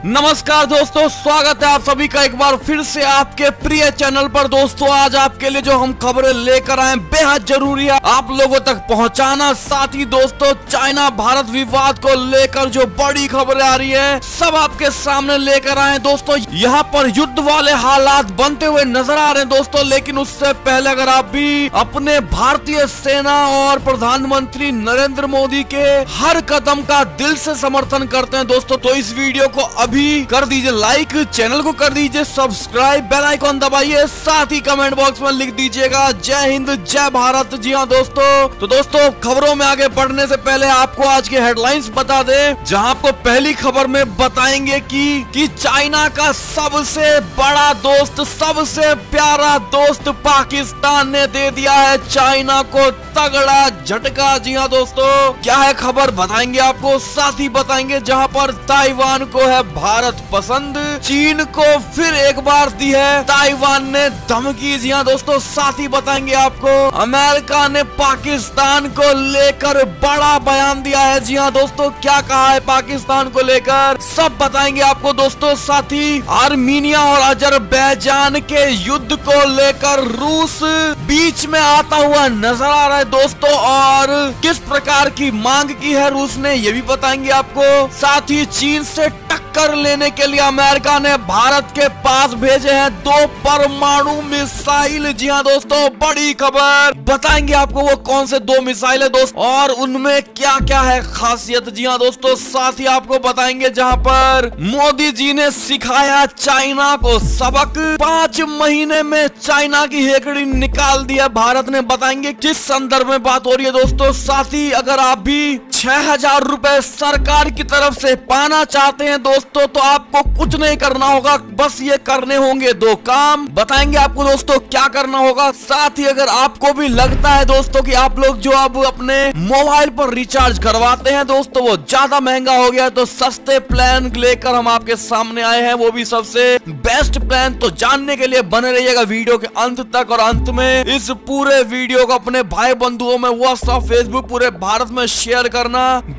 नमस्कार दोस्तों, स्वागत है आप सभी का एक बार फिर से आपके प्रिय चैनल पर। दोस्तों आज आपके लिए जो हम खबरें लेकर आए बेहद जरूरी है आप लोगों तक पहुंचाना। साथ ही दोस्तों चाइना भारत विवाद को लेकर जो बड़ी खबरें आ रही है सब आपके सामने लेकर आए। दोस्तों यहाँ पर युद्ध वाले हालात बनते हुए नजर आ रहे हैं दोस्तों, लेकिन उससे पहले अगर आप भी अपने भारतीय सेना और प्रधानमंत्री नरेंद्र मोदी के हर कदम का दिल से समर्थन करते हैं दोस्तों, तो इस वीडियो को अभी कर दीजिए लाइक, चैनल को कर दीजिए सब्सक्राइब, बेल आइकॉन दबाइए, साथ ही कमेंट बॉक्स में लिख दीजिएगा जय हिंद जय भारत। जी हाँ दोस्तों, तो दोस्तों खबरों में आगे बढ़ने से पहले आपको आज के हेडलाइंस बता दें, जहां आपको पहली खबर में बताएंगे कि चाइना का सबसे बड़ा दोस्त, सबसे प्यारा दोस्त पाकिस्तान ने दे दिया है चाइना को तगड़ा झटका। जी हाँ दोस्तों, क्या है खबर बताएंगे आपको, साथ ही बताएंगे जहां पर ताइवान को है भारत पसंद, चीन को फिर एक बार दी है ताइवान ने धमकी। जी हाँ दोस्तों, साथ ही बताएंगे आपको अमेरिका ने पाकिस्तान को लेकर बड़ा बयान दिया है। जी हाँ दोस्तों, क्या कहा है पाकिस्तान को लेकर सब बताएंगे आपको दोस्तों। साथ ही आर्मीनिया और अजरबैजान के युद्ध को लेकर रूस बीच में आता हुआ नजर आ रहा है दोस्तों, और किस प्रकार की मांग की है रूस ने ये भी बताएंगे आपको। साथ ही चीन से टक्कर लेने के लिए अमेरिका ने भारत के पास भेजे हैं 2 परमाणु मिसाइल। जी हाँ दोस्तों, बड़ी खबर बताएंगे आपको वो कौन से 2 मिसाइल है दोस्तों और उनमें क्या क्या है खासियत। जी हाँ दोस्तों, साथ ही आपको बताएंगे जहां पर मोदी जी ने सिखाया चाइना को सबक, 5 महीने में चाइना की हेकड़ी निकाल दिया भारत ने, बताएंगे किस संदर्भ में बात हो रही है दोस्तों। साथ ही अगर आप भी 6000 रुपए सरकार की तरफ से पाना चाहते हैं दोस्तों, तो आपको कुछ नहीं करना होगा, बस ये करने होंगे 2 काम, बताएंगे आपको दोस्तों क्या करना होगा। साथ ही अगर आपको भी लगता है दोस्तों कि आप लोग जो अब अपने मोबाइल पर रिचार्ज करवाते हैं दोस्तों वो ज्यादा महंगा हो गया है, तो सस्ते प्लान लेकर हम आपके सामने आए हैं, वो भी सबसे बेस्ट प्लान। तो जानने के लिए बने रहिएगा वीडियो के अंत तक, और अंत में इस पूरे वीडियो को अपने भाई बंधुओं में व्हाट्सएप, फेसबुक पूरे भारत में शेयर करना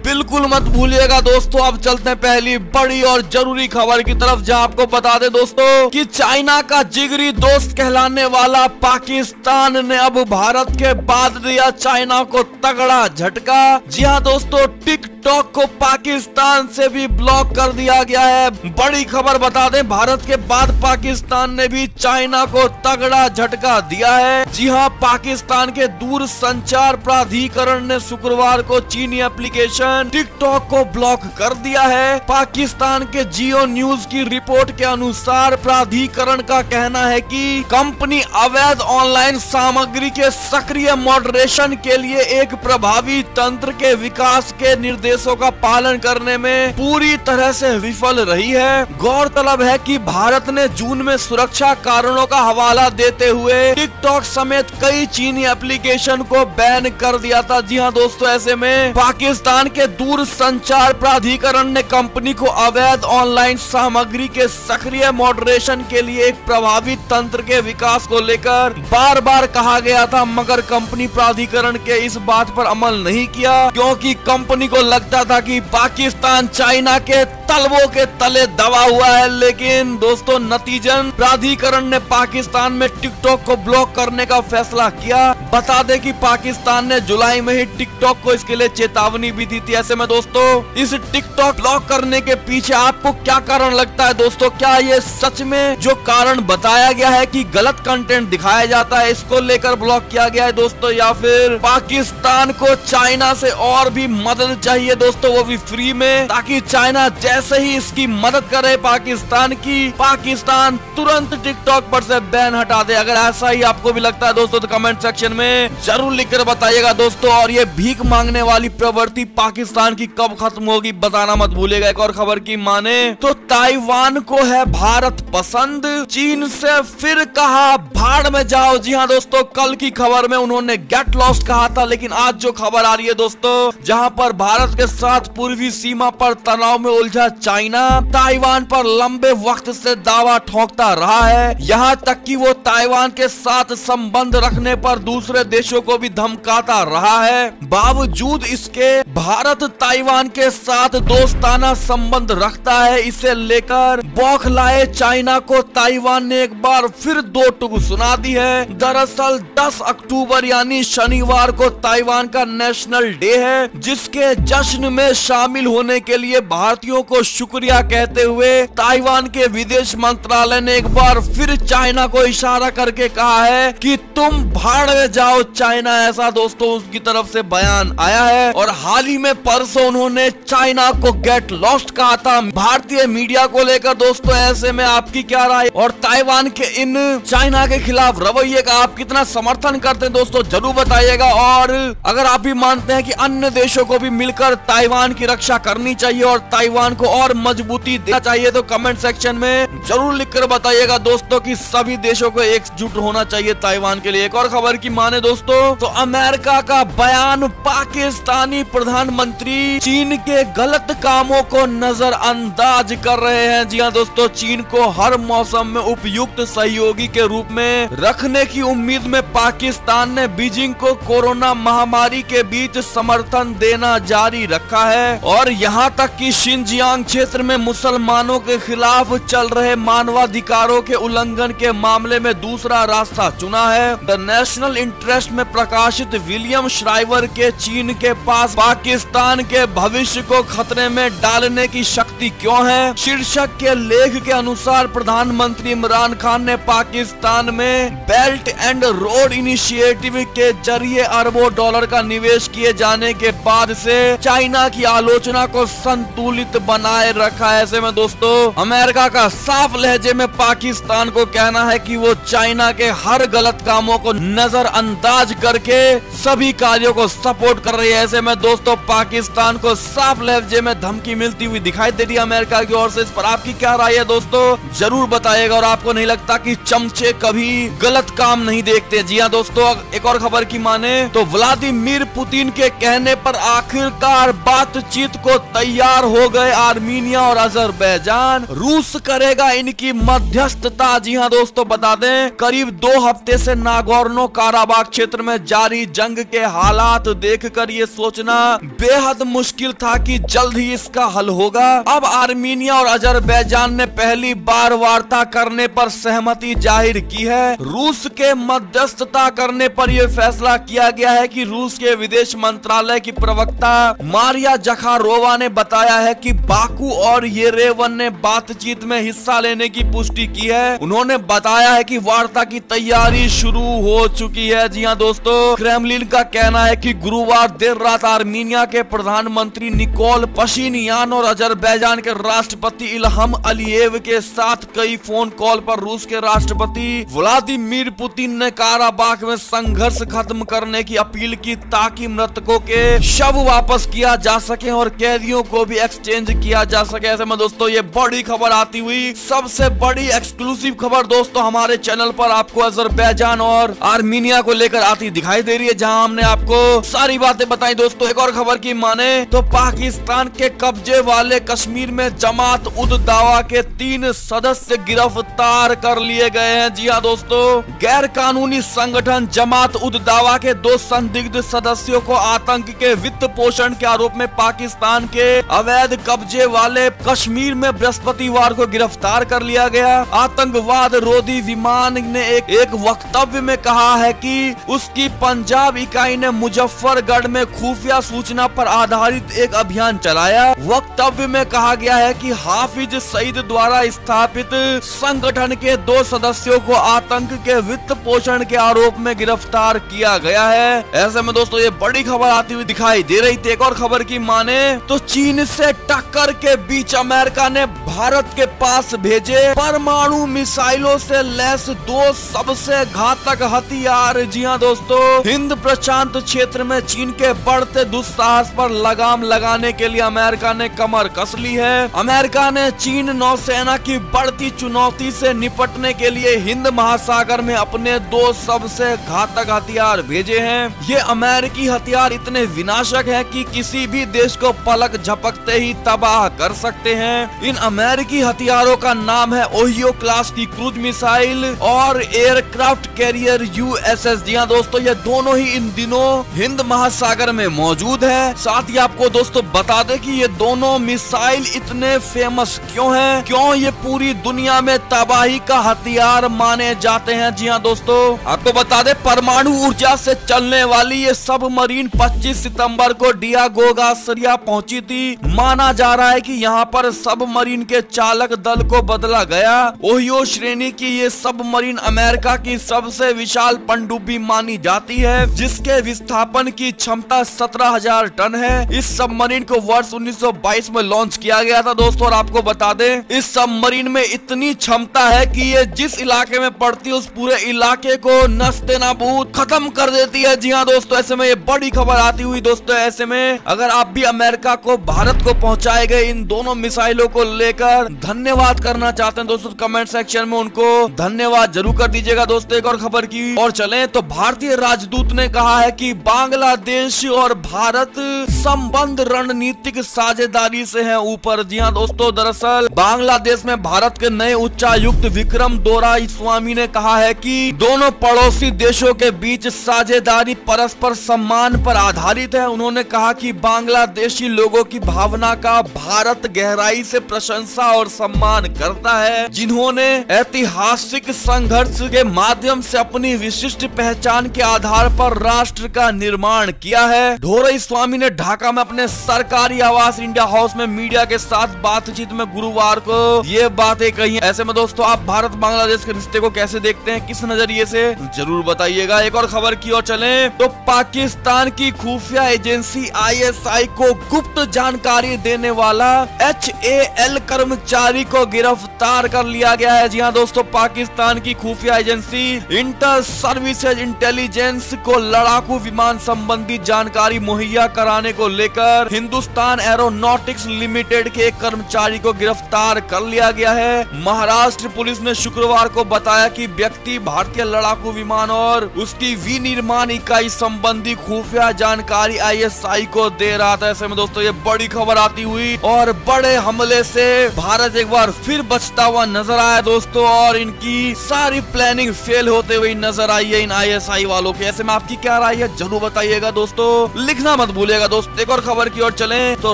बिल्कुल मत भूलिएगा दोस्तों। अब चलते हैं पहली बड़ी और जरूरी खबर की तरफ, जहां आपको बता दे दोस्तों कि चाइना का जिगरी दोस्त कहलाने वाला पाकिस्तान ने अब भारत के बाद दिया चाइना को तगड़ा झटका। जी हाँ दोस्तों, टिकटॉक को पाकिस्तान से भी ब्लॉक कर दिया गया है। बड़ी खबर बता दें, भारत के बाद पाकिस्तान ने भी चाइना को तगड़ा झटका दिया है। जी हाँ, पाकिस्तान के दूर संचार प्राधिकरण ने शुक्रवार को चीनी एप्लीकेशन टिकटॉक को ब्लॉक कर दिया है। पाकिस्तान के जियो न्यूज की रिपोर्ट के अनुसार प्राधिकरण का कहना है कि कंपनी अवैध ऑनलाइन सामग्री के सक्रिय मॉडरेशन के लिए एक प्रभावी तंत्र के विकास के निर्देशों का पालन करने में पूरी तरह से विफल रही है। गौरतलब है कि भारत ने जून में सुरक्षा कारणों का हवाला देते हुए टिकटॉक समेत कई चीनी एप्लीकेशन को बैन कर दिया था। जी हाँ दोस्तों, ऐसे में पाकिस्तान के दूर संचार प्राधिकरण ने कंपनी को अवैध ऑनलाइन सामग्री के सक्रिय मॉडरेशन के लिए एक प्रभावी तंत्र के विकास को लेकर बार बार कहा गया था, मगर कंपनी प्राधिकरण के इस बात पर अमल नहीं किया, क्योंकि कंपनी को लगता था कि पाकिस्तान चाइना के तलवों के तले दबा हुआ है। लेकिन दोस्तों नतीजन प्राधिकरण ने पाकिस्तान में टिकटॉक को ब्लॉक करने का फैसला किया। बता दें कि पाकिस्तान ने जुलाई में ही टिकटॉक को इसके लिए चेतावनी भी दी थी। ऐसे में दोस्तों इस टिकटॉक ब्लॉक करने के पीछे आपको क्या कारण लगता है दोस्तों? क्या ये सच में जो कारण बताया गया है कि गलत कंटेंट दिखाया जाता है इसको लेकर ब्लॉक किया गया है दोस्तों, या फिर पाकिस्तान को चाइना से और भी मदद चाहिए दोस्तों, वो भी फ्री में, ताकि चाइना जैसे ही इसकी मदद करे पाकिस्तान की, पाकिस्तान तुरंत टिकटॉक पर से बैन हटा दे? अगर ऐसा ही आपको भी लगता है दोस्तों तो कमेंट सेक्शन में जरूर लिखकर बताइएगा दोस्तों। और ये भीख मांगने वाली प्रवृत्ति पाकिस्तान की कब खत्म होगी बताना मत भूलिएगा। एक और खबर की माने तो ताइवान को है भारत पसंद, चीन से फिर कहा भाड़ में जाओ। जी हाँ दोस्तों, कल की खबर में उन्होंने गेट लॉस्ट कहा था, लेकिन आज जो खबर आ रही है दोस्तों, जहां पर भारत के साथ पूर्वी सीमा पर तनाव में उलझा चाइना ताइवान पर लंबे वक्त से दावा ठोकता रहा है, यहाँ तक कि वो ताइवान के साथ संबंध रखने पर दूसरे देशों को भी धमकाता रहा है। बावजूद इसके भारत ताइवान के साथ दोस्ताना संबंध रखता है, इसे लेकर बौखलाए चाइना को ताइवान ने एक बार फिर दो टूक सुना दी है। दरअसल 10 अक्टूबर यानी शनिवार को ताइवान का नेशनल डे है, जिसके जश्न में शामिल होने के लिए भारतीयों को शुक्रिया कहते हुए ताइवान के विदेश मंत्रालय ने एक बार फिर चाइना को इशारा करके कहा है कि तुम भाड़ में जाओ चाइना। ऐसा दोस्तों उसकी तरफ से बयान आया है। और हाल ही में परसों उन्होंने चाइना को गेट लॉस्ट कहा था भारतीय मीडिया को लेकर। दोस्तों ऐसे में आपकी क्या राय और ताइवान के इन चाइना के खिलाफ रवैये का आप कितना समर्थन करते हैं दोस्तों जरूर बताइएगा। और अगर आप भी मानते हैं कि अन्य देशों को भी मिलकर ताइवान की रक्षा करनी चाहिए और ताइवान को और मजबूती देना चाहिए तो कमेंट सेक्शन में जरूर लिखकर बताइएगा दोस्तों कि सभी देशों को एकजुट होना चाहिए ताइवान के लिए। एक और खबर की माने दोस्तों तो अमेरिका का बयान, पाकिस्तानी प्रधानमंत्री चीन के गलत कामों को नजरअंदाज कर रहे हैं। जी हाँ दोस्तों, चीन को हर मौसम में उपयुक्त सहयोगी के रूप में रखने की उम्मीद में पाकिस्तान ने बीजिंग को कोरोना महामारी के बीच समर्थन देना जारी रखा है और यहाँ तक कि शिनजियांग क्षेत्र में मुसलमानों के खिलाफ चल रहे मानवाधिकारों के उल्लंघन के मामले में दूसरा रास्ता चुना है। द नेशनल इंटरेस्ट में प्रकाशित विलियम श्राइवर के चीन के पास पाकिस्तान के भविष्य को खतरे में डालने की शक्ति क्यों है शीर्षक के लेख के अनुसार प्रधानमंत्री इमरान खान ने पाकिस्तान में बेल्ट एंड रोड इनिशिएटिव के जरिए अरबों डॉलर का निवेश किए जाने के बाद से चाइना की आलोचना को संतुलित बनाए रखा है। ऐसे में दोस्तों अमेरिका का साफ लहजे में पाकिस्तान को कहना है कि वो चाइना के हर गलत कामों को नजरअंदाज करके सभी कार्यों को सपोर्ट कर रही है। ऐसे में दोस्तों पाकिस्तान को साफ लहजे में धमकी मिलती हुई दिखाई दे रही है अमेरिका की ओर से। इस पर आपकी क्या राय है दोस्तों जरूर बताइएगा। और आपको नहीं लगता कि चमचे कभी गलत काम नहीं देखते? जी हाँ दोस्तों, एक और खबर की माने तो व्लादिमीर पुतिन के कहने पर आखिरकार बातचीत को तैयार हो गए आर्मीनिया और अजरबैजान। रूस करेगा इनकी मध्यस्थता। जी हाँ दोस्तों, बता दें करीब 2 हफ्ते से नागोर्नो काराबाख क्षेत्र में जारी जंग के हालात देखकर ये सोचना बेहद मुश्किल था कि जल्द ही इसका हल होगा। अब आर्मीनिया और अजरबैजान ने पहली बार वार्ता करने पर सहमति जाहिर की है। रूस के मध्यस्थता करने पर यह फैसला किया गया है कि रूस के विदेश मंत्रालय की प्रवक्ता मारिया जखारोवा ने बताया है कि बाकू और येरेवन ने बातचीत में हिस्सा लेने की पुष्टि की है। उन्होंने बताया है कि वार्ता की तैयारी शुरू हो चुकी है। जी हाँ दोस्तों, क्रेमलिन का कहना है कि गुरुवार देर रात आर्मीनिया के प्रधानमंत्री निकोल पशिनियान और अजरबैजान के राष्ट्रपति इल्हम अलीयेव के साथ कई फोन कॉल पर रूस के राष्ट्रपति व्लादिमीर पुतिन ने काराबाख में संघर्ष खत्म करने की अपील की ताकि मृतकों के शव वापस किया जा सके और कैदियों को भी एक्सचेंज किया जा सके। ऐसे में दोस्तों ये बड़ी खबर आती हुई सबसे बड़ी एक्सक्लूसिव खबर दोस्तों हमारे चैनल पर आपको अजरबैजान और आर्मीनिया को लेकर आती दिखाई दे रही है, जहां हमने आपको सारी बातें बताई। दोस्तों एक और खबर की माने तो पाकिस्तान के कब्जे वाले कश्मीर में जमात उद दावा के 3 सदस्य गिरफ्तार कर लिए गए हैं। जी हाँ दोस्तों, गैर कानूनी संगठन जमात उद दावा के 2 संदिग्ध सदस्यों को आतंक के वित्त पोषण के आरोप में पाकिस्तान के अवैध कब्जे वाले कश्मीर में बृहस्पतिवार को गिरफ्तार कर लिया गया। आतंकवाद रोधी विमान ने एक वक्तव्य में कहा है कि उसकी पंजाब इकाई ने मुजफ्फरगढ़ में खुफिया सूचना पर आधारित एक अभियान चलाया। वक्तव्य में कहा गया है कि हाफिज सईद द्वारा स्थापित संगठन के 2 सदस्यों को आतंक के वित्त पोषण के आरोप में गिरफ्तार किया गया है। ऐसे में दोस्तों ये बड़ी खबर आती हुई दिखाई दे रही थी। एक और खबर की माने तो चीन से टक्कर के बीच अमेरिका ने भारत के पास भेजे परमाणु मिसाइलों से लैस 2 सबसे घातक हथियार। जी हाँ दोस्तों, हिंद प्रशांत क्षेत्र में चीन के बढ़ते दुस्साहस पर लगाम लगाने के लिए अमेरिका ने कमर कस ली है। अमेरिका ने चीन नौसेना की बढ़ती चुनौती से निपटने के लिए हिंद महासागर में अपने 2 सबसे घातक हथियार भेजे हैं। ये अमेरिकी हथियार इतने विनाशक हैं कि किसी भी देश को पलक झपकते ही तबाह कर सकते हैं। इन अमेरिकी हथियारों का नाम है ओहियो क्लास की क्रूज मिसाइल और एयरक्राफ्ट कैरियर यूएसएस। जी हाँ दोस्तों, ये दोनों ही इन दिनों हिंद महासागर में मौजूद है। साथ ही आपको दोस्तों बता दें कि ये दोनों मिसाइल इतने फेमस क्यों हैं, क्यों ये पूरी दुनिया में तबाही का हथियार माने जाते हैं। जी हाँ दोस्तों, आपको बता दें परमाणु ऊर्जा से चलने वाली ये सबमरीन 25 सितंबर को डियागो गार्सिया पहुंची थी। माना जा रहा है कि यहाँ पर सबमरीन के चालक दल को बदला गया। ओहियो श्रेणी की ये सबमरीन अमेरिका की सबसे विशाल पनडुब्बी मानी जाती है, जिसके विस्थापन की क्षमता 17,000 टन है। इस सबमरीन को वर्ष 1922 में लॉन्च किया गया था दोस्तों। और आपको बता दें इस सबमरीन में इतनी क्षमता है कि ये जिस इलाके में पड़ती है उस पूरे इलाके को नस्ते नाबूद खत्म कर देती है। जी हाँ दोस्तों, ऐसे में ये बड़ी खबर आती हुई दोस्तों, ऐसे में अगर आप भी अमेरिका को भारत को पहुंचाए गए इन दोनों मिसाइलों को लेकर धन्यवाद करना चाहते हैं दोस्तों, कमेंट सेक्शन में उनको धन्यवाद जरूर कर दीजिएगा दोस्तों। एक और खबर की और चलें तो भारतीय राजदूत ने कहा है कि बांग्लादेश और भारत संबंध रणनीतिक साझेदारी से है ऊपर। जी हाँ दोस्तों, दरअसल बांग्लादेश में भारत के नए उच्चायुक्त विक्रम दोराईस्वामी ने कहा है कि दोनों पड़ोसी देशों के बीच साझेदारी परस्पर सम्मान पर आधारित है। उन्होंने कहा कि बांग्लादेशी लोगों की भावना का भारत गहराई से प्रशंसा और सम्मान करता है, जिन्होंने ऐतिहासिक संघर्ष के माध्यम से अपनी विशिष्ट पहचान के आधार पर राष्ट्र का निर्माण किया है। दोराईस्वामी ने ढाका में अपने सरकारी आवास इंडिया हाउस में मीडिया के साथ बातचीत में गुरुवार को ये बातें कही। ऐसे में दोस्तों आप भारत बांग्लादेश के रिश्ते को कैसे देखते हैं, किस नजरिए से, जरूर बताइएगा। एक और खबर की ओर चलें तो पाकिस्तान की खुफिया एजेंसी आईएसआई को गुप्त जानकारी देने वाला HAL कर्मचारी को गिरफ्तार कर लिया गया है। जी हाँ दोस्तों, पाकिस्तान की खुफिया एजेंसी इंटर सर्विसेज इंटेलिजेंस को लड़ाकू विमान संबंधी जानकारी मुहैया कराने को लेकर हिंदुस्तान एरोनॉटिक्स लिमिटेड के एक कर्मचारी को गिरफ्तार कर लिया गया है। महाराष्ट्र पुलिस ने शुक्रवार को बताया कि व्यक्ति भारतीय लड़ाकू विमान और उसकी विनिर्माण इकाई संबंधी खुफिया जानकारी ISI को दे रहा था। ऐसे में दोस्तों ये बड़ी खबर आती हुई और बड़े हमले से भारत एक बार फिर बचता हुआ नजर आया दोस्तों, और इनकी सारी प्लानिंग फेल होते हुए नजर आई है इन ISI वालों के। ऐसे में आपकी क्या राय है जरूर बताइएगा दोस्तों, लिखना मत भूलिएगा दोस्तों। एक और खबर की ओर चलें तो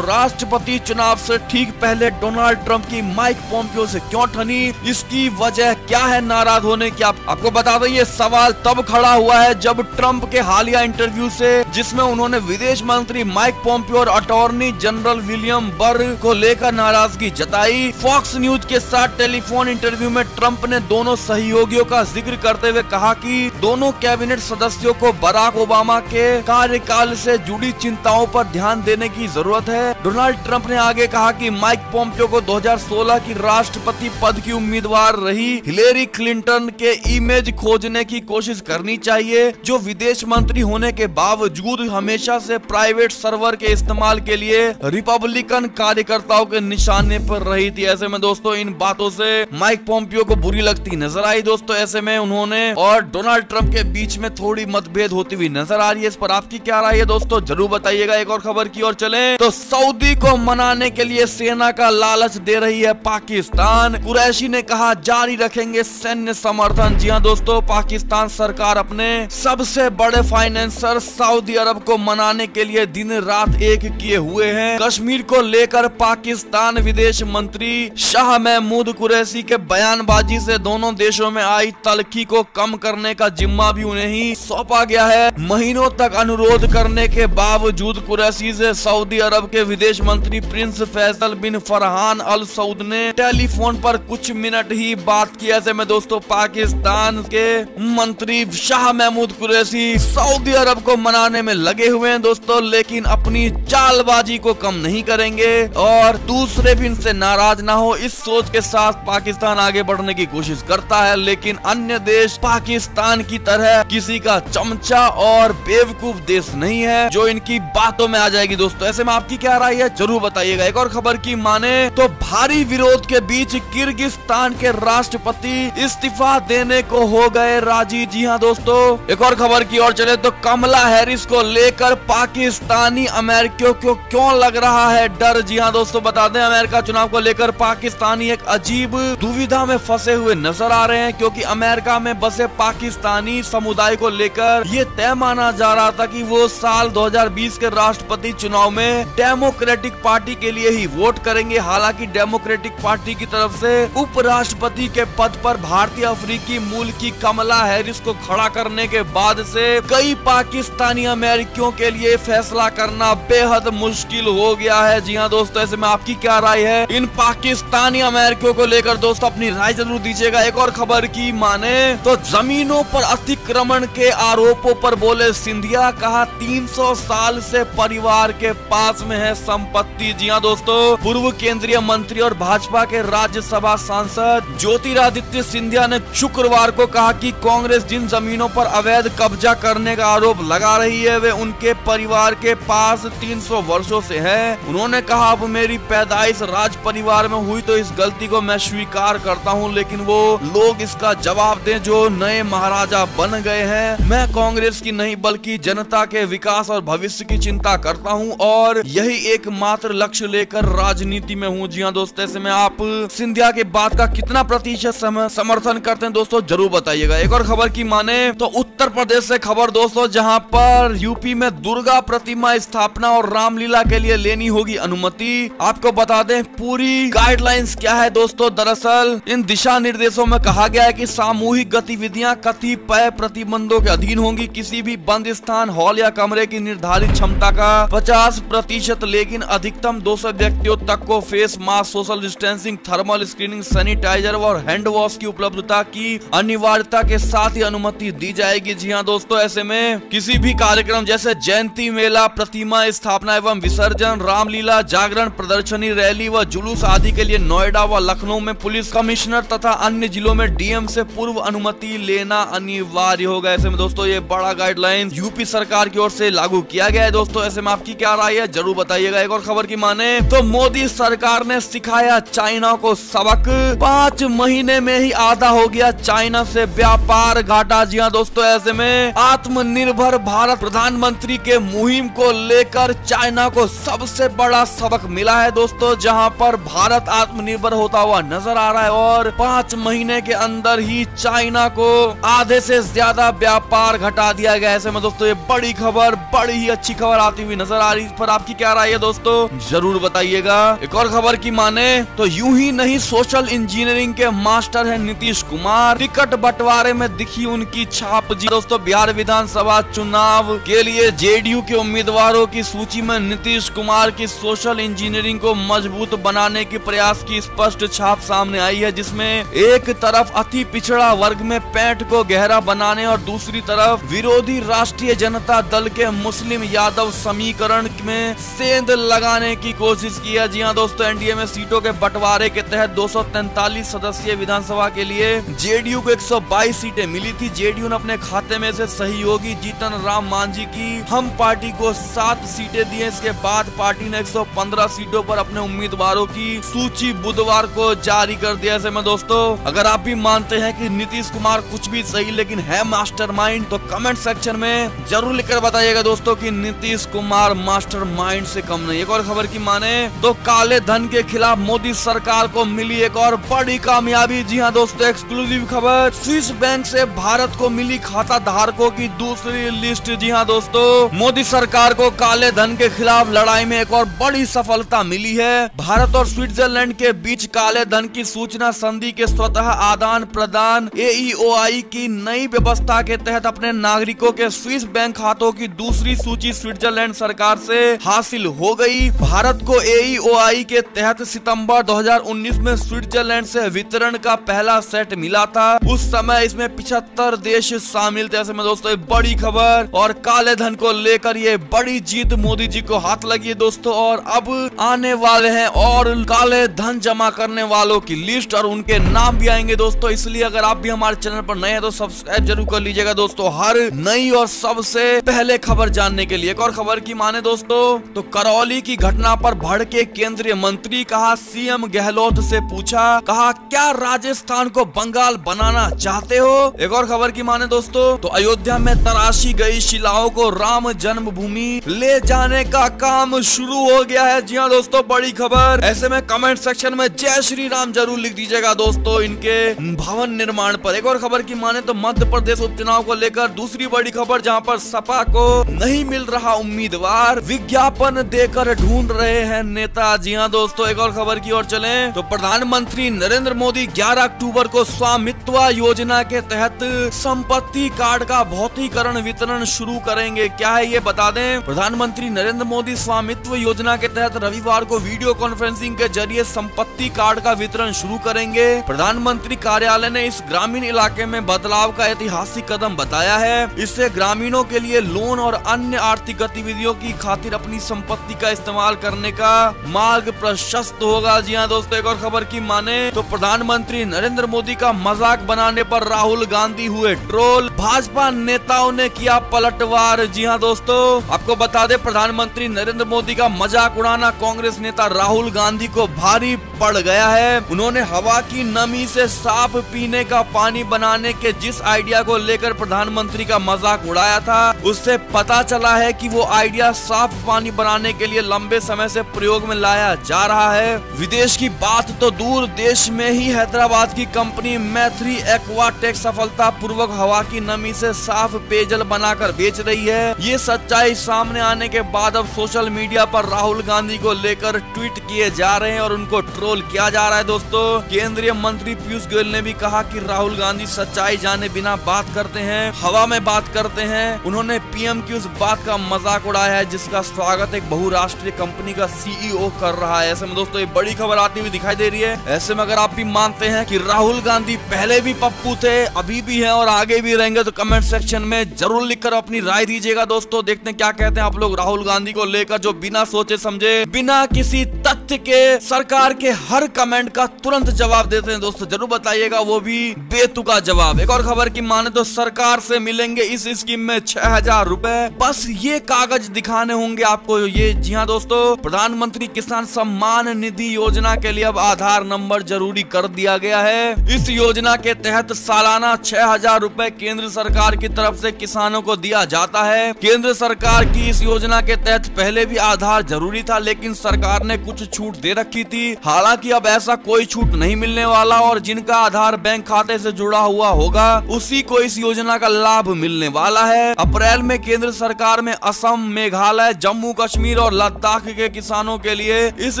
राष्ट्रपति चुनाव से ठीक पहले डोनाल्ड ट्रंप की माइक पोम्पियो से क्यों ठनी, इसकी वजह क्या है नाराज होने की। आपको बता दें ये सवाल तब खड़ा हुआ है जब ट्रंप के हालिया इंटरव्यू से, जिसमें उन्होंने विदेश मंत्री माइक पोम्पियो और अटॉर्नी जनरल विलियम बर को लेकर नाराजगी जताई। फॉक्स न्यूज के साथ टेलीफोन इंटरव्यू में ट्रंप ने दोनों सहयोगियों का जिक्र करते हुए कहा कि दोनों कैबिनेट सदस्यों को बराक ओबामा के कार्यकाल से जुड़ी चिंताओं पर ध्यान देने की जरूरत है। डोनाल्ड ट्रंप ने आगे कहा कि माइक पोम्पियो को 2016 की राष्ट्रपति पद की उम्मीदवार रही हिलेरी क्लिंटन के इमेज खोजने की कोशिश करनी चाहिए, जो विदेश मंत्री होने के बावजूद हमेशा से प्राइवेट सर्वर के इस्तेमाल के लिए रिपब्लिकन कार्यकर्ताओं के निशाने पर रही थी। ऐसे में दोस्तों इन बातों से माइक पोम्पियो को बुरी लगती नजर आई दोस्तों। ऐसे में उन्होंने और डोनाल्ड ट्रंप के बीच में थोड़ी मतभेद होती हुई नजर आ रही है। इस पर आपकी क्या राय है दोस्तों, जरूर बताइएगा। एक और खबर की ओर चलें तो सऊदी को मनाने के लिए सेना का लालच दे रही है पाकिस्तान। कुरैशी ने कहा जारी रखेंगे सैन्य समर्थन। जी हाँ दोस्तों, पाकिस्तान सरकार अपने सबसे बड़े फाइनेंसर सऊदी अरब को मनाने के लिए दिन रात एक किए हुए हैं। कश्मीर को लेकर पाकिस्तान विदेश मंत्री शाह महमूद कुरैशी के बयानबाजी से दोनों देशों में आई तलखी को कम करने का जिम्मा भी उन्हें ही सौंपा गया है। महीनों तक अनुरोध करने के बावजूद कुरैशी से सऊदी अरब के विदेश मंत्री प्रिंस फैसल बिन फरहान अल सऊद ने टेलीफोन पर कुछ मिनट ही बात की। ऐसे में दोस्तों पाकिस्तान के मंत्री शाह महमूद कुरैशी सऊदी अरब को मनाने में लगे हुए हैं दोस्तों, लेकिन अपनी चालबाजी को कम नहीं करेंगे और दूसरे भी इनसे नाराज ना हो, इस सोच के साथ पाकिस्तान आगे बढ़ने की कोशिश करता है। लेकिन अन्य देश पाकिस्तान की तरह किसी का चमचा और बेवकूफ देश नहीं है जो इनकी बातों में आ जाएगी दोस्तों। ऐसे में आपकी क्या राय है जरूर बताइएगा। एक और खबर की माने तो भारी विरोध के बीच किर्गिस्तान के राष्ट्रपति इस्तीफा देने को हो गए राजी। जी हाँ दोस्तों, एक और खबर की ओर चले तो कमला हैरिस इसको लेकर पाकिस्तानी अमेरिकियों को क्यों लग रहा है डर? जी हाँ दोस्तों, बता दें अमेरिका चुनाव को लेकर पाकिस्तानी एक अजीब दुविधा में फंसे हुए नजर आ रहे हैं, क्योंकि अमेरिका में बसे पाकिस्तानी समुदाय को लेकर ये तय माना जा रहा था कि वो साल 2020 के राष्ट्रपति चुनाव में डेमोक्रेटिक पार्टी के लिए ही वोट करेंगे। हालांकि डेमोक्रेटिक पार्टी की तरफ से उपराष्ट्रपति के पद पर भारतीय अफ्रीकी मूल की कमला हैरिस को खड़ा करने के बाद से कई पाकिस्तानी अमेरिकियों के लिए फैसला करना बेहद मुश्किल हो गया है। जी हाँ दोस्तों, ऐसे में आपकी क्या राय है इन पाकिस्तानी अमेरिकियों को लेकर? दोस्तों अपनी राय जरूर दीजिएगा। एक और खबर की माने तो जमीनों पर अतिक्रमण के आरोपों पर बोले सिंधिया, कहा 300 साल से परिवार के पास में है संपत्ति। जी हाँ दोस्तों, पूर्व केंद्रीय मंत्री और भाजपा के राज्यसभा सांसद ज्योतिरादित्य सिंधिया ने शुक्रवार को कहा कि कांग्रेस जिन जमीनों पर अवैध कब्जा करने का आरोप लगा रही है वे उनके परिवार के पास 300 वर्षों से है। उन्होंने कहा, अब मेरी पैदाइश राज परिवार में हुई तो इस गलती को मैं स्वीकार करता हूं, लेकिन वो लोग इसका जवाब दें जो नए महाराजा बन गए हैं। मैं कांग्रेस की नहीं बल्कि जनता के विकास और भविष्य की चिंता करता हूं और यही एकमात्र लक्ष्य लेकर राजनीति में हूं। जी हाँ दोस्तों, ऐसे में आप सिंधिया के बात का कितना प्रतिशत समर्थन करते हैं दोस्तों जरूर बताइएगा। एक और खबर की माने तो उत्तर प्रदेश से खबर दोस्तों, जहां पर यूपी में दुर्गा प्रतिमा स्थापना और रामलीला के लिए लेनी होगी अनुमति। आपको बता दें पूरी गाइडलाइंस क्या है दोस्तों। दरअसल इन दिशा निर्देशों में कहा गया है कि सामूहिक गतिविधियां कतिपय प्रतिबंधों के अधीन होंगी। किसी भी बंद स्थान, हॉल या कमरे की निर्धारित क्षमता का 50%, लेकिन अधिकतम 200 व्यक्तियों तक को face mask, social distancing, thermal screening, sanitizer और हैंड वॉश की उपलब्धता की अनिवार्यता के साथ ही अनुमति दी जाएगी। जी हाँ दोस्तों, ऐसे में किसी भी कार्यक्रम जैसे जयंती मेला, प्रतिमा स्थापना एवं विसर्जन, रामलीला, जागरण, प्रदर्शनी, रैली व जुलूस आदि के लिए नोएडा व लखनऊ में पुलिस कमिश्नर तथा अन्य जिलों में डीएम से पूर्व अनुमति लेना अनिवार्य होगा। ऐसे में दोस्तों ये बड़ा गाइडलाइन यूपी सरकार की ओर से लागू किया गया है। दोस्तों ऐसे में आपकी क्या राय है जरूर बताइएगा। एक और खबर की माने तो मोदी सरकार ने सिखाया चाइना को सबक, 5 महीने में ही आधा हो गया चाइना से व्यापार घाटा। जी हाँ दोस्तों, ऐसे में आत्मनिर्भर भारत प्रधानमंत्री के मुहिम को लेकर चाइना को सबसे बड़ा सबक मिला है दोस्तों, जहां पर भारत आत्मनिर्भर होता हुआ नजर आ रहा है और 5 महीने के अंदर ही चाइना को आधे से ज्यादा व्यापार घटा दिया गया। ऐसे में दोस्तों ये बड़ी खबर, बड़ी ही अच्छी खबर आती हुई नजर आ रही है। इस पर आपकी क्या राय है दोस्तों जरूर बताइएगा। एक और खबर की माने तो यूं ही नहीं सोशल इंजीनियरिंग के मास्टर है नीतीश कुमार, टिकट बंटवारे में दिखी उनकी छाप। जी दोस्तों, बिहार विधानसभा चुनाव के लिए जेडीयू के उम्मीदवारों की सूची में नीतीश कुमार की सोशल इंजीनियरिंग को मजबूत बनाने के प्रयास की स्पष्ट छाप सामने आई है, जिसमें एक तरफ अति पिछड़ा वर्ग में पैंट को गहरा बनाने और दूसरी तरफ विरोधी राष्ट्रीय जनता दल के मुस्लिम यादव समीकरण में सेंध लगाने की कोशिश की है। जी हाँ दोस्तों, एनडीए में सीटों के बंटवारे के तहत 243 सदस्यीय विधानसभा के लिए जेडीयू को 122 सीटें मिली थी। जेडीयू ने अपने खाते में से सहयोगी जीतन राम मांझी की हम पार्टी को 7 सीटें दी। इसके बाद पार्टी ने 115 सीटों पर अपने उम्मीदवारों की सूची बुधवार को जारी कर दिया। ऐसे में दोस्तों अगर आप भी मानते हैं कि नीतीश कुमार कुछ भी सही लेकिन है मास्टरमाइंड, तो कमेंट सेक्शन में जरूर लिखकर बताइएगा दोस्तों कि नीतीश कुमार मास्टरमाइंड से कम नहीं। एक और खबर की माने तो काले धन के खिलाफ मोदी सरकार को मिली एक और बड़ी कामयाबी। जी हाँ दोस्तों, एक्सक्लूसिव खबर, स्विस बैंक से भारत को मिली खाता धारकों की दूसरी लिस्ट। जी हाँ दोस्तों, मोदी सरकार को काले धन के खिलाफ लड़ाई में एक और बड़ी सफलता मिली है। भारत और स्विट्जरलैंड के बीच काले धन की सूचना संधि के स्वतः आदान प्रदान AEOI की नई व्यवस्था के तहत अपने नागरिकों के स्विस बैंक खातों की दूसरी सूची स्विट्जरलैंड सरकार से हासिल हो गई। भारत को AEOI के तहत सितंबर 2019 में स्विट्जरलैंड से वितरण का पहला सेट मिला था। उस समय इसमें 75 देश शामिल थे। ऐसे में दोस्तों बड़ी खबर और काले धन को लेकर ये बड़ी जीत मोदी जी को हाथ लगी है दोस्तों, और अब आने वाले हैं और काले धन जमा करने वालों की लिस्ट और उनके नाम भी आएंगे दोस्तों। इसलिए अगर आप भी हमारे चैनल पर नए हैं तो सब्सक्राइब जरूर कर लीजिएगा दोस्तों, हर नई और सबसे पहले खबर जानने के लिए। एक और खबर की माने दोस्तों तो करौली की घटना पर भड़के केंद्रीय मंत्री, कहा सीएम गहलोत से पूछा, कहा क्या राजस्थान को बंगाल बनाना चाहते हो। एक और खबर की माने दोस्तों तो अयोध्या में तराशी गई शिलाओं महिलाओं को राम जन्मभूमि ले जाने का काम शुरू हो गया है। जी हाँ दोस्तों, बड़ी खबर। ऐसे में कमेंट सेक्शन में जय श्री राम जरूर लिख दीजिएगा दोस्तों इनके भवन निर्माण पर। एक और खबर की माने तो मध्य प्रदेश उपचुनाव को लेकर दूसरी बड़ी खबर, जहां पर सपा को नहीं मिल रहा उम्मीदवार, विज्ञापन देकर ढूंढ रहे हैं नेता। जी हाँ दोस्तों, एक और खबर की ओर चलें तो प्रधानमंत्री नरेंद्र मोदी 11 अक्टूबर को स्वामित्व योजना के तहत संपत्ति कार्ड का भौतिकीकरण वितरण शुरू करेंगे। क्या है ये बता दें। प्रधानमंत्री नरेंद्र मोदी स्वामित्व योजना के तहत रविवार को वीडियो कॉन्फ्रेंसिंग के जरिए संपत्ति कार्ड का वितरण शुरू करेंगे। प्रधानमंत्री कार्यालय ने इस ग्रामीण इलाके में बदलाव का ऐतिहासिक कदम बताया है। इससे ग्रामीणों के लिए लोन और अन्य आर्थिक गतिविधियों की खातिर अपनी संपत्ति का इस्तेमाल करने का मार्ग प्रशस्त होगा। जी हाँ दोस्तों, एक और खबर की माने तो प्रधानमंत्री नरेंद्र मोदी का मजाक बनाने पर राहुल गांधी हुए ट्रोल, भाजपा नेताओं ने किया पलटवार। जी हाँ दोस्तों, आपको बता दें प्रधानमंत्री नरेंद्र मोदी का मजाक उड़ाना कांग्रेस नेता राहुल गांधी को भारी पड़ गया है। उन्होंने हवा की नमी से साफ पीने का पानी बनाने के जिस आइडिया को लेकर प्रधानमंत्री का मजाक उड़ाया था, उससे पता चला है कि वो आइडिया साफ पानी बनाने के लिए लंबे समय से प्रयोग में लाया जा रहा है। विदेश की बात तो दूर, देश में ही हैदराबाद की कंपनी मैत्री एक्वाटेक सफलता पूर्वक हवा की नमी से साफ पेयजल बनाकर बेच रही है। ये सच्चाई सामने आने के बाद अब सोशल मीडिया पर राहुल गांधी को लेकर ट्वीट किए जा रहे हैं और उनको ट्रोल किया जा रहा है। दोस्तों, केंद्रीय मंत्री पीयूष गोयल ने भी कहा कि राहुल गांधी सच्चाई जाने बिना बात करते हैं, हवा में बात करते हैं। उन्होंने पीएम की उस बात का मजाक उड़ाया है जिसका स्वागत एक बहुराष्ट्रीय कंपनी का सीईओ कर रहा है। ऐसे में दोस्तों ये बड़ी खबर आती हुई दिखाई दे रही है। ऐसे में अगर आप भी मानते हैं कि राहुल गांधी पहले भी पप्पू थे, अभी भी हैं और आगे भी रहेंगे, तो कमेंट सेक्शन में जरूर लिखकर अपनी राय दीजिएगा। दोस्तों देखते हैं क्या कहते हैं आप लोग राहुल गांधी को लेकर, जो बिना सोचे समझे, बिना किसी तथ्य के सरकार के हर कमेंट का तुरंत जवाब देते हैं। दोस्तों जरूर बताइएगा, वो भी बेतुका जवाब। एक और खबर की माने तो सरकार से मिलेंगे इस स्कीम में 6000 रुपए, बस ये कागज दिखाने होंगे आपको। ये जी हाँ दोस्तों, प्रधानमंत्री किसान सम्मान निधि योजना के लिए अब आधार नंबर जरूरी कर दिया गया है। इस योजना के तहत सालाना 6000 रुपए केंद्र सरकार की तरफ से किसानों को दिया जाता है। केंद्र सरकार की इस योजना के तहत पहले भी आधार जरूरी था, लेकिन सरकार ने कुछ छूट दे रखी थी। हालांकि अब ऐसा कोई छूट नहीं मिलने वाला और जिनका आधार बैंक खाते से जुड़ा हुआ होगा उसी को इस योजना का लाभ मिलने वाला है। अप्रैल में केंद्र सरकार में असम, मेघालय, जम्मू कश्मीर और लद्दाख के किसानों के लिए इस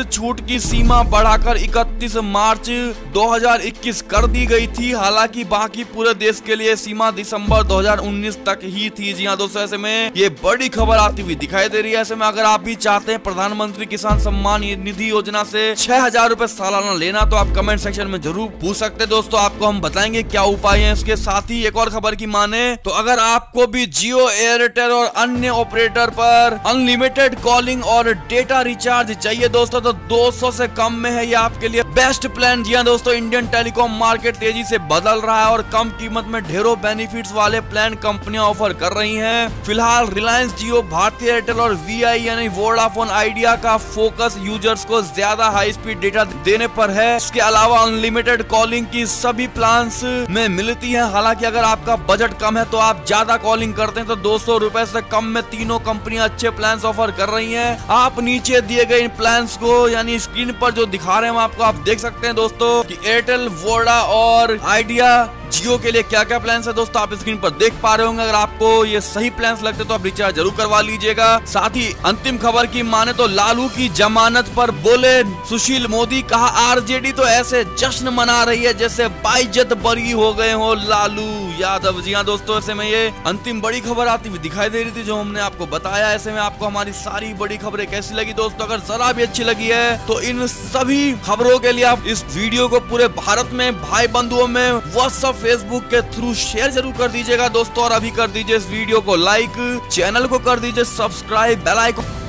छूट की सीमा बढ़ाकर 31 मार्च 2021 कर दी गई थी। हालांकि बाकी पूरे देश के लिए सीमा दिसंबर 2019 तक ही थी। जी हाँ दोस्तों, ऐसे में ये बड़ी खबर आती हुई दिखाई दे रही है। ऐसे में अगर आप भी चाहते हैं प्रधानमंत्री किसान सम्मान निधि योजना से 6000 रुपए सालाना लेना, तो आप कमेंट सेक्शन में जरूर पूछ सकते हैं। दोस्तों आपको हम बताएंगे क्या उपाय है। इसके साथ ही एक और खबर की माने तो अगर आपको भी जियो, एयरटेल और अन्य ऑपरेटर पर अनलिमिटेड कॉलिंग और डेटा रिचार्ज चाहिए दोस्तों, तो 200 से कम में है ये आपके लिए बेस्ट प्लान। जी हाँ दोस्तों, इंडियन टेलीकॉम मार्केट तेजी से बदल रहा है और कम कीमत में ढेरों बेनिफिट्स वाले प्लान कंपनियां ऑफर कर रही हैं। फिलहाल रिलायंस जियो, भारती एयरटेल और वीआई यानी वोडाफोन आइडिया का फोकस यूजर्स को ज्यादा हाई स्पीड डेटा देने पर है। इसके अलावा अनलिमिटेड कॉलिंग की सभी प्लान्स में मिलती है। हालांकि अगर आपका बजट कम है तो आप ज्यादा कॉलिंग करते हैं तो 200 रुपए से कम में तीनों कंपनियां अच्छे प्लान्स ऑफर कर रही हैं। आप नीचे दिए गए इन प्लान्स को यानी स्क्रीन पर जो दिखा रहे हैं आपको, आप देख सकते हैं दोस्तों कि एयरटेल, वोडा और आइडिया, जियो के लिए क्या क्या प्लान है दोस्तों आप स्क्रीन पर देख पा रहे होंगे। अगर आपको ये सही प्लान लगते तो आप रिचार्ज जरूर करवा लीजिएगा। साथ ही अंतिम खबर की माने तो लालू की जमानत पर बोले सुशील मोदी, कहा आरजेडी तो ऐसे जश्न मना रही है जैसे बाइज्जत बरी हो गए हो लालू यादव। जी हाँ दोस्तों, ऐसे में ये अंतिम बड़ी खबर आती हुई दिखाई दे रही थी जो हमने आपको बताया। ऐसे में आपको हमारी सारी बड़ी खबरें कैसी लगी दोस्तों? अगर जरा भी अच्छी लगी है तो इन सभी खबरों के लिए आप इस वीडियो को पूरे भारत में भाई बंधुओं में व्हाट्सएप, फेसबुक के थ्रू शेयर जरूर कर दीजिएगा दोस्तों। और अभी कर दीजिए इस वीडियो को लाइक, चैनल को कर दीजिए सब्सक्राइब, बेल आइकन